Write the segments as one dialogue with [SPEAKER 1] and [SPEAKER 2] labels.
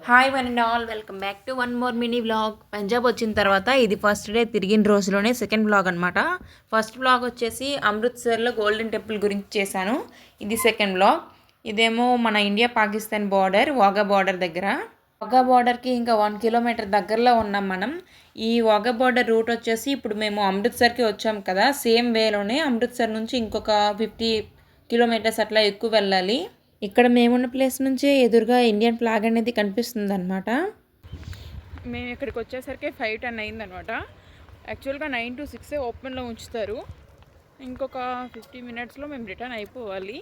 [SPEAKER 1] Hi one and all, welcome back to one more mini vlog. Punjab వచ్చిన తర్వాత ఇది first day తిరిగిన రోజులోనే సెకండ్ వ్లాగ్ అనమాట. ఫస్ట్ వ్లాగ్ వచ్చేసి అమృత్సర్లో గోల్డెన్ టెంపుల్ గురించి చేశాను. ఇది సెకండ్ వ్లాగ్. ఇదేమో మన India Pakistan border, Wagah border దగ్గర. వాఘా బార్డర్కి ఇంకా 1 కిలోమీటర్ దగ్గరలో ఉన్నాం మనం. ఈ వాఘా బార్డర్ రూట్ వచ్చేసి ఇప్పుడు మేము అమృత్సర్కి వచ్చాం కదా, సేమ్ వేలోనే అమృత్సర్ నుంచి ఇంకొక 50 కిలోమీటర్స్ అట్లా ఎక్కువ వెళ్ళాలి. ఇక్కడ మేమున్న ప్లేస్ నుంచే ఎదురుగా ఇండియన్ ఫ్లాగ్ అనేది కనిపిస్తుంది అనమాట.
[SPEAKER 2] మేము ఇక్కడికి వచ్చేసరికి 5:10 అయిందనమాట. యాక్చువల్గా 9 to 6 ఓపెన్లో ఉంచుతారు. ఇంకొక 50 మినిట్స్లో మేము రిటర్న్ అయిపోవాలి.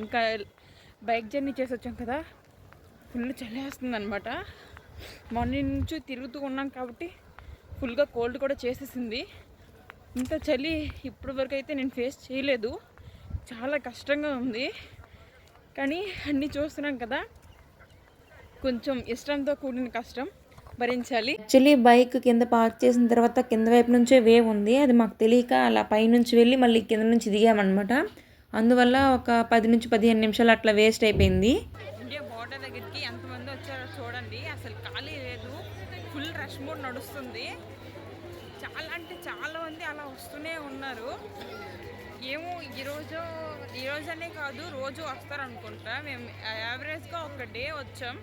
[SPEAKER 2] ఇంకా బైక్ జర్నీ చేసి వచ్చాం కదా, ఫుల్ చలి వేస్తుంది అనమాట. మార్నింగ్ నుంచి తిరుగుతూ ఉన్నాం కాబట్టి ఫుల్గా కోల్డ్ కూడా చేసేసింది. ఇంత చలి ఇప్పటి వరకు అయితే నేను ఫేస్ చేయలేదు. చాలా కష్టంగా ఉంది, కానీ అన్నీ చూస్తున్నాం కదా, కొంచెం ఇష్టంతో కూడిన కష్టం భరించాలి.
[SPEAKER 1] యాక్చువల్లీ బైక్ కింద పార్క్ చేసిన తర్వాత కింద వైపు నుంచే వేవ్ ఉంది. అది మాకు తెలియక అలా పైనుంచి వెళ్ళి మళ్ళీ కింద నుంచి దిగామన్నమాట. అందువల్ల ఒక 10 నుంచి 15 నిమిషాలు అట్లా వేస్ట్ అయిపోయింది.
[SPEAKER 2] ఇండియా బార్డర్ దగ్గరికి ఎంతమంది వచ్చారో చూడండి. అసలు ఖాళీ లేదు, ఫుల్ రష్ మోడ్ నడుస్తుంది. చాలా అంటే చాలా మంది అలా వస్తూనే ఉన్నారు. ఏమో ఈరోజు అనే కాదు, రోజు వస్తారనుకుంటా. మేము యావరేజ్గా ఒక డే వచ్చాం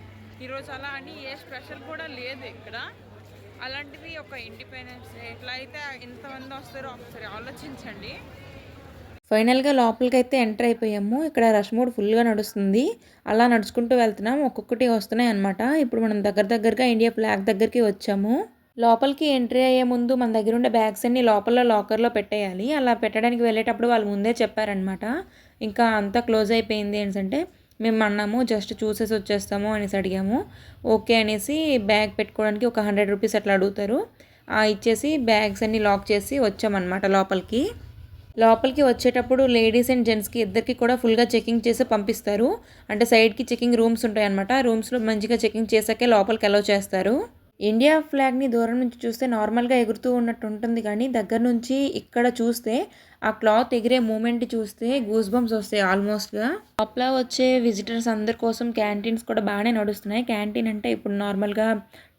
[SPEAKER 2] ఈరోజు. అలా అని ఏ స్పెషల్ కూడా లేదు ఇక్కడ. అలాంటివి ఒక ఇండిపెండెన్స్ డే ఎట్లా అయితే ఎంతమంది వస్తారో ఒకసారి ఆలోచించండి.
[SPEAKER 1] ఫైనల్గా లోపలికి అయితే ఎంటర్ అయిపోయాము. ఇక్కడ రష్ మోడ్ ఫుల్గా నడుస్తుంది. అలా నడుచుకుంటూ వెళ్తున్నాం, ఒక్కొక్కటి వస్తున్నాయి అనమాట. ఇప్పుడు మనం దగ్గరగా ఇండియా ఫ్లాగ్ దగ్గరికి వచ్చాము. లోపలికి ఎంట్రీ అయ్యే ముందు మన దగ్గర ఉండే బ్యాగ్స్ అన్ని లోపల లాకర్లో పెట్టేయాలి. అలా పెట్టడానికి వెళ్ళేటప్పుడు వాళ్ళు ముందే చెప్పారనమాట. ఇంకా అంతా క్లోజ్ అయిపోయింది ఏంటంటే మేము అన్నాము జస్ట్ చూసేసి వచ్చేస్తాము అనేసి అడిగాము. ఓకే అనేసి బ్యాగ్ పెట్టుకోవడానికి ఒక 100 రూపీస్ అట్లా అడుగుతారు. ఇచ్చేసి బ్యాగ్స్ అన్ని లాక్ చేసి వచ్చామన్నమాట లోపలికి వచ్చేటప్పుడు లేడీస్ అండ్ జెంట్స్కి ఇద్దరికి కూడా ఫుల్గా చెకింగ్ చేసి పంపిస్తారు. అంటే సైడ్కి చెకింగ్ రూమ్స్ ఉంటాయి అనమాట. రూమ్స్లో మంచిగా చెకింగ్ చేసాకే లోపలికి అలౌ చేస్తారు. ఇండియా ఫ్లాగ్ని దూరం నుంచి చూస్తే నార్మల్గా ఎగురుతూ ఉన్నట్టు ఉంటుంది, కానీ దగ్గర నుంచి ఇక్కడ చూస్తే ఆ క్లాత్ ఎగిరే మూమెంట్ చూస్తే గూస్ బంప్స్ వస్తాయి ఆల్మోస్ట్గా. లోపల వచ్చే విజిటర్స్ అందరి కోసం క్యాంటీన్స్ కూడా బాగానే నడుస్తున్నాయి. క్యాంటీన్ అంటే ఇప్పుడు నార్మల్గా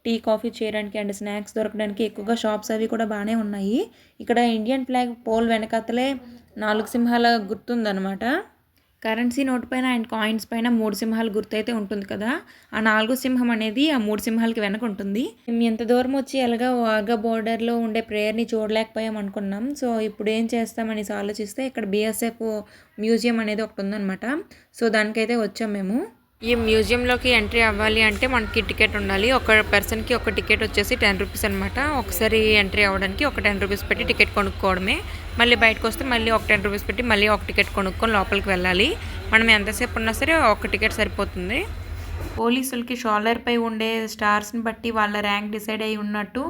[SPEAKER 1] టీ కాఫీ చేయడానికి అండ్ స్నాక్స్ దొరకడానికి ఎక్కువగా షాప్స్ అవి కూడా బాగానే ఉన్నాయి. ఇక్కడ ఇండియన్ ఫ్లాగ్ పోల్ వెనకాతలే 4 సింహాల గుర్తుందనమాట. కరెన్సీ నోట్ పైన అండ్ కాయిన్స్ పైన 3 సింహాలు గుర్తయితే ఉంటుంది కదా, ఆ 4 సింహం అనేది ఆ 3 సింహాలకి వెనక ఉంటుంది. మేము ఎంత దూరం వచ్చి ఎలాగా వాఘా బోర్డర్లో ఉండే ప్రేయర్ని చూడలేకపోయాం అనుకున్నాం. సో ఇప్పుడు ఏం చేస్తామనేసి ఆలోచిస్తే ఇక్కడ BSF మ్యూజియం అనేది ఒకటి ఉందన్నమాట. సో దానికైతే వచ్చాం మేము. ఈ మ్యూజియంలోకి ఎంట్రీ అవ్వాలి అంటే మనకి టికెట్ ఉండాలి. ఒక పర్సన్కి ఒక టికెట్ వచ్చేసి 10 రూపీస్ అనమాట. ఒకసారి ఎంట్రీ అవ్వడానికి ఒక 10 రూపీస్ పెట్టి టికెట్ కొనుక్కోవడమే. మళ్ళీ బయటకు వస్తే మళ్ళీ ఒక 10 రూపీస్ పెట్టి మళ్ళీ ఒక టికెట్ కొనుక్కొని లోపలికి వెళ్ళాలి. మనం ఎంతసేపు ఉన్నా సరే ఒక టికెట్ సరిపోతుంది. పోలీసులకి షోల్డర్పై ఉండే స్టార్స్ని బట్టి వాళ్ళ ర్యాంక్ డిసైడ్ అయి ఉన్నట్టు,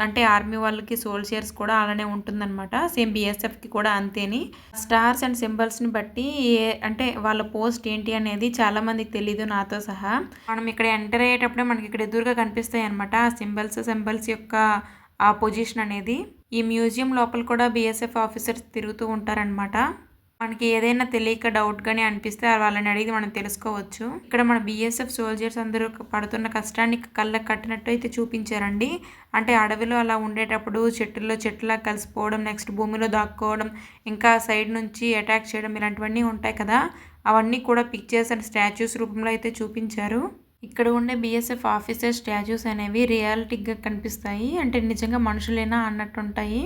[SPEAKER 1] అంటే ఆర్మీ వాళ్ళకి సోల్జర్స్ కూడా అలానే ఉంటుందన్నమాట. సేమ్ BSFకి కూడా అంతేని. స్టార్స్ అండ్ సింబల్స్ని బట్టి అంటే వాళ్ళ పోస్ట్ ఏంటి అనేది చాలామందికి తెలీదు, నాతో సహా. మనం ఇక్కడ ఎంటర్ అయ్యేటప్పుడే మనకి ఇక్కడ ఎదురుగా కనిపిస్తాయి అనమాట ఆ సింబల్స్ యొక్క ఆ పొజిషన్ అనేది. ఈ మ్యూజియం లోపల కూడా BSF ఆఫీసర్స్ తిరుగుతూ ఉంటారనమాట. మనకి ఏదైనా తెలియక డౌట్ గానీ అనిపిస్తే వాళ్ళని అడిగి మనం తెలుసుకోవచ్చు. ఇక్కడ మన BSF సోల్జర్స్ అందరూ పడుతున్న కష్టాన్ని కళ్ళకు కట్టినట్టు అయితే చూపించారండి. అంటే అడవిలో అలా ఉండేటప్పుడు చెట్లా కలిసిపోవడం, నెక్స్ట్ భూమిలో దాక్కోవడం, ఇంకా సైడ్ నుంచి అటాక్ చేయడం, ఇలాంటివన్నీ ఉంటాయి కదా, అవన్నీ కూడా పిక్చర్స్ అండ్ స్టాచ్యూస్ రూపంలో అయితే చూపించారు. ఇక్కడ ఉండే BSF ఆఫీసర్ స్టాచ్యూస్ అనేవి రియాలిటీగా కనిపిస్తాయి. అంటే నిజంగా మనుషులేనా అన్నట్టు ఉంటాయి.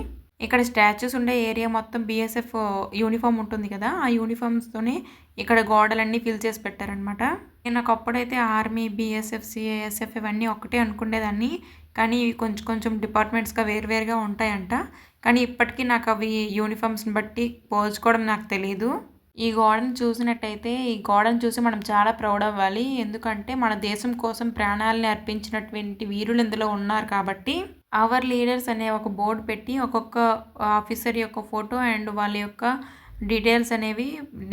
[SPEAKER 1] ఇక్కడ స్టాచ్యూస్ ఉండే ఏరియా మొత్తం BSF యూనిఫామ్ ఉంటుంది కదా, ఆ యూనిఫామ్స్తోనే ఇక్కడ గోడలన్నీ ఫిల్ చేసి పెట్టారనమాట. నేను ఒకప్పుడైతే ఆర్మీ, BSF, CISF ఇవన్నీ ఒకటే అనుకునేదాన్ని, కానీ ఇవి కొంచెం డిపార్ట్మెంట్స్గా వేరువేరుగా ఉంటాయంట. కానీ ఇప్పటికీ నాకు అవి యూనిఫామ్స్ని బట్టి పోల్చుకోవడం నాకు తెలియదు. ఈ గోడను చూసినట్టయితే ఈ గోడను చూసి మనం చాలా ప్రౌడ్ అవ్వాలి. ఎందుకంటే మన దేశం కోసం ప్రాణాలని అర్పించినటువంటి వీరులు ఇందులో ఉన్నారు కాబట్టి. అవర్ లీడర్స్ అనే ఒక బోర్డు పెట్టి ఒక్కొక్క ఆఫీసర్ యొక్క ఫోటో అండ్ వాళ్ళ యొక్క డీటెయిల్స్ అనేవి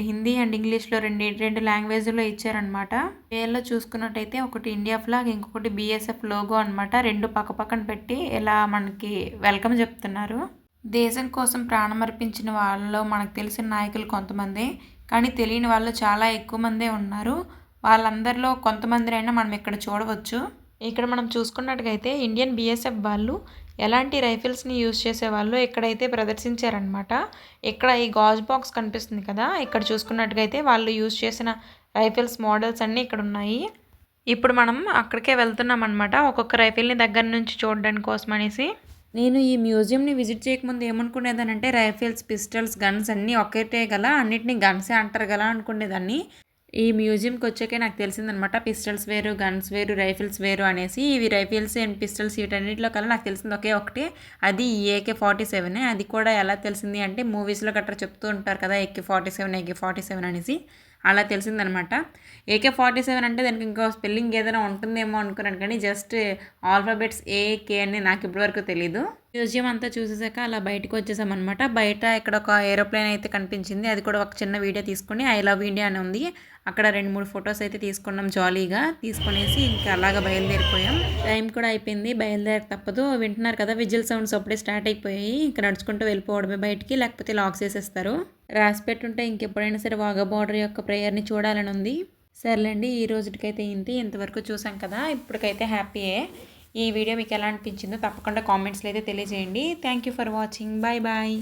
[SPEAKER 1] హిందీ అండ్ ఇంగ్లీష్లో రెండు లాంగ్వేజ్లో ఇచ్చారనమాట. పేర్లో చూసుకున్నట్టయితే ఒకటి ఇండియా ఫ్లాగ్, ఇంకొకటి BSF లోగో అనమాట. రెండు పక్కన పెట్టి ఇలా మనకి వెల్కమ్ చెప్తున్నారు. దేశం కోసం ప్రాణమర్పించిన వాళ్ళలో మనకు తెలిసిన నాయకులు కొంతమందే, కానీ తెలియని వాళ్ళు చాలా ఎక్కువ మందే ఉన్నారు. వాళ్ళందరిలో కొంతమందినైనా మనం ఇక్కడ చూడవచ్చు. ఇక్కడ మనం చూసుకున్నట్టుగైతే ఇండియన్ బీఎస్ఎఫ్ వాళ్ళు ఎలాంటి రైఫిల్స్ని యూజ్ చేసేవాళ్ళు ఇక్కడైతే ప్రదర్శించారనమాట. ఇక్కడ ఈ గాజ్ బాక్స్ కనిపిస్తుంది కదా, ఇక్కడ చూసుకున్నట్టుగైతే వాళ్ళు యూజ్ చేసిన రైఫిల్స్ మోడల్స్ అన్నీ ఇక్కడ ఉన్నాయి. ఇప్పుడు మనం అక్కడికే వెళ్తున్నాం అనమాట, ఒక్కొక్క రైఫిల్ని దగ్గర నుంచి చూడడానికి కోసం అనేసి. నేను ఈ మ్యూజియంని విజిట్ చేయకముందు ఏమనుకునేదానంటే రైఫిల్స్, పిస్టల్స్, గన్స్ అన్నీ ఒకటే గల, అన్నిటినీ గన్సే అంటారు కదా అనుకునేదాన్ని. ఈ మ్యూజియంకి వచ్చాకే నాకు తెలిసిందనమాట పిస్టల్స్ వేరు, గన్స్ వేరు, రైఫిల్స్ వేరు అనేసి. ఇవి రైఫిల్స్ అండ్ పిస్టల్స్ వీటన్నిటిలో కల్లా నాకు తెలిసింది ఒకే ఒకటి, అది AK-47. అది కూడా ఎలా తెలిసింది అంటే మూవీస్లో గట్రా చెప్తూ ఉంటారు కదా AK-47 AK-47 అనేసి, అలా తెలిసిందనమాట. AK-47 అంటే దానికి ఇంకో స్పెల్లింగ్ ఏదైనా ఉంటుందేమో అనుకున్నాను, కానీ జస్ట్ ఆల్ఫాబెట్స్ AK అని నాకు ఇప్పటివరకు తెలీదు. మ్యూజియం అంతా చూసేసాక అలా బయటకు వచ్చేసామన్నమాట. బయట ఇక్కడ ఒక ఏరోప్లేన్ అయితే కనిపించింది, అది కూడా ఒక చిన్న వీడియో తీసుకుని ఐ లవ్ ఇండియా అని ఉంది, అక్కడ 2-3 ఫొటోస్ అయితే తీసుకున్నాం జాలీగా. తీసుకునేసి ఇంకా అలాగా బయలుదేరిపోయాం. టైం కూడా అయిపోయింది, బయలుదేరి తప్పదు. వింటున్నారు కదా విజిల్ సౌండ్స్ అప్పుడే స్టార్ట్ అయిపోయాయి. ఇంకా నడుచుకుంటూ వెళ్ళిపోవడమే బయటికి, లేకపోతే లాక్ చేసేస్తారు. రాసి పెట్టుంటే ఇంకెప్పుడైనా సరే వాఘా బార్డర్ యొక్క ప్రేయర్ని చూడాలని ఉంది. సర్లేండి, ఈ రోజుకైతే ఇంతవరకు చూసాం కదా, ఇప్పటికైతే హ్యాపీయే. ఈ వీడియో మీకు ఎలా అనిపించిందో తప్పకుండా కామెంట్స్లో అయితే తెలియజేయండి. Thank you for watching. Bye bye.